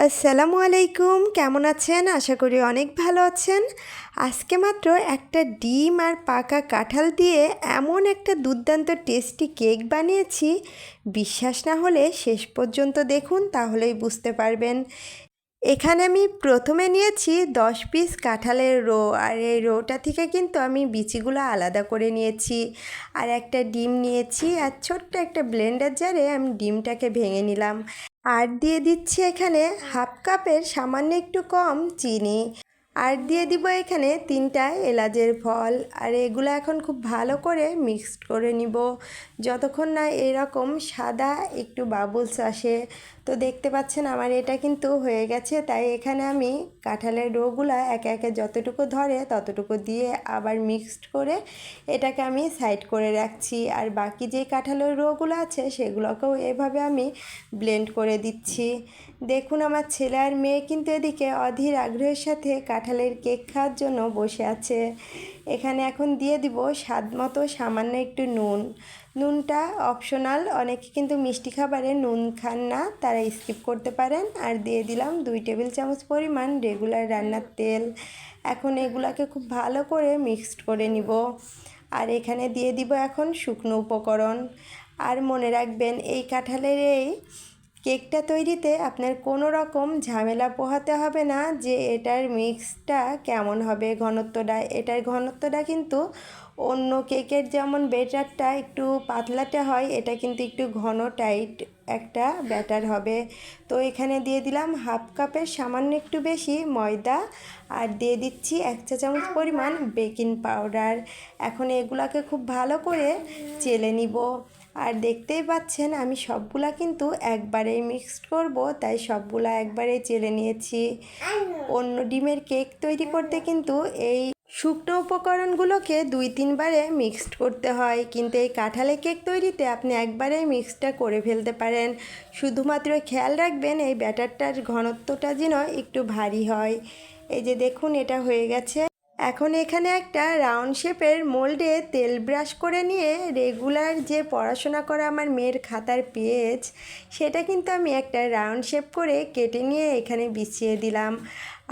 আসসালামু আলাইকুম, কেমন আছেন? আশা করি অনেক ভালো আছেন। আজকে মাত্র একটা ডিম আর পাকা কাঁঠাল দিয়ে এমন একটা দুর্দান্ত টেস্টি কেক বানিয়েছি, বিশ্বাস না হলে শেষ পর্যন্ত দেখুন, তাহলেই বুঝতে পারবেন। এখানে আমি প্রথমে নিয়েছি 10 পিস কাঁঠালের রো, আর এই রোটা থেকে কিন্তু আমি বিচিগুলো আলাদা করে নিয়েছি। আর একটা ডিম নিয়েছি, আর ছোট্ট একটা ব্লেন্ডার জারে আমি ডিমটাকে ভেঙে নিলাম। আর দিয়ে দিচ্ছি এখানে হাফ কাপের সামান্য একটু কম চিনি। আর দিয়ে দিব এখানে 3টা এলাচের ফল। আর এগুলো এখন খুব ভালো করে মিক্সড করে নিব, যতক্ষণ না এরকম সাদা একটু বাবলস আসে। তো দেখতে পাচ্ছেন আমার এটা কিন্তু হয়ে গেছে। তাই এখানে আমি কাঁঠালের রোগুলা একে একে যতটুকু ধরে ততটুকু দিয়ে আবার মিক্সড করে এটাকে আমি সাইড করে রাখছি। আর বাকি যে কাঁঠালের রোগুলো আছে সেগুলোকেও এভাবে আমি ব্লেন্ড করে দিচ্ছি। দেখুন আমার ছেলে আর মেয়ে কিন্তু এদিকে অধীর আগ্রহের সাথে কাঁঠালের কেক খাওয়ার জন্য বসে আছে। এখানে এখন দিয়ে দিব স্বাদ মতো সামান্য একটু নুন। নুনটা অপশনাল, অনেকে কিন্তু মিষ্টি খাবারে নুন খান না, তারা স্কিপ করতে পারেন। আর দিয়ে দিলাম 2 টেবিল চামচ পরিমাণ রেগুলার রান্নার তেল। এখন এগুলাকে খুব ভালো করে মিক্সড করে নিব। আর এখানে দিয়ে দিব এখন শুকনো উপকরণ। আর মনে রাখবেন এই কাঁঠালের এই কেকটা তৈরিতে আপনার কোনো রকম ঝামেলা পোহাতে হবে না যে এটার মিক্সটা কেমন হবে, ঘনত্বটা। এটার ঘনত্বটা কিন্তু অন্য কেকের যেমন ব্যাটারটা একটু পাতলাটা হয়, এটা কিন্তু একটু ঘন টাইট একটা ব্যাটার হবে। তো এখানে দিয়ে দিলাম হাফ কাপের সামান্য একটু বেশি ময়দা। আর দিয়ে দিচ্ছি 1 চা চামচ পরিমাণ বেকিং পাউডার। এখন এগুলাকে খুব ভালো করে চেলে নিব। আর দেখতেই পাচ্ছেন আমি সবগুলা কিন্তু একবারেই মিক্সড করব, তাই সবগুলা একবারেই চেলে নিয়েছি। অন্য ডিমের কেক তৈরি করতে কিন্তু এই শুকনো উপকরণগুলোকে 2-3 বারে মিক্সড করতে হয়, কিন্তু এই কাঁঠালের কেক তৈরিতে আপনি একবারেই মিক্সডটা করে ফেলতে পারেন। শুধুমাত্র খেয়াল রাখবেন এই ব্যাটারটার ঘনত্বটা যেন একটু ভারী হয়। এই যে দেখুন এটা হয়ে গেছে। এখন এখানে একটা রাউন্ড শেপের মোল্ডে তেল ব্রাশ করে নিয়ে রেগুলার যে পড়াশোনা করা আমার মেয়ের খাতার পেজ, সেটা কিন্তু আমি একটা রাউন্ড শেপ করে কেটে নিয়ে এখানে বিছিয়ে দিলাম।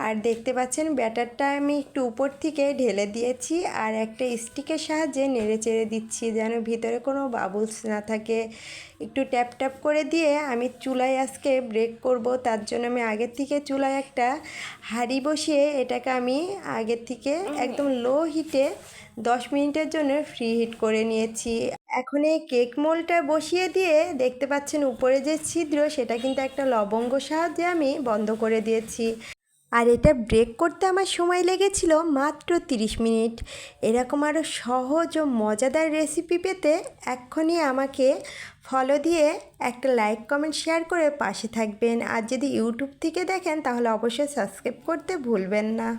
আর দেখতে পাচ্ছেন ব্যাটারটা আমি একটু উপর থেকে ঢেলে দিয়েছি, আর একটা স্টিকের সাহায্যে নেড়ে চেড়ে দিচ্ছি যেন ভিতরে কোনো বাবলস না থাকে। একটু ট্যাপ ট্যাপ করে দিয়ে আমি চুলায় আজকে ব্রেক করব, তার জন্য আমি আগের থেকে চুলায় একটা হাঁড়ি বসিয়ে এটাকে আমি আগের থেকে একদম লো হিটে 10 মিনিটের জন্য ফ্রি হিট করে নিয়েছি। এখন এই কেক মোল্ডটা বসিয়ে দিয়ে দেখতে পাচ্ছেন উপরে যে ছিদ্র, সেটা কিন্তু একটা লবঙ্গ সাহায্যে আমি বন্ধ করে দিয়েছি। আর এটা ব্রেক করতে আমার সময় লেগেছিল মাত্র 30 মিনিট। এরকম আরও সহজ ও মজাদার রেসিপি পেতে এক্ষুনি আমাকে ফলো দিয়ে একটা লাইক কমেন্ট শেয়ার করে পাশে থাকবেন। আর যদি ইউটিউব থেকে দেখেন তাহলে অবশ্যই সাবস্ক্রাইব করতে ভুলবেন না।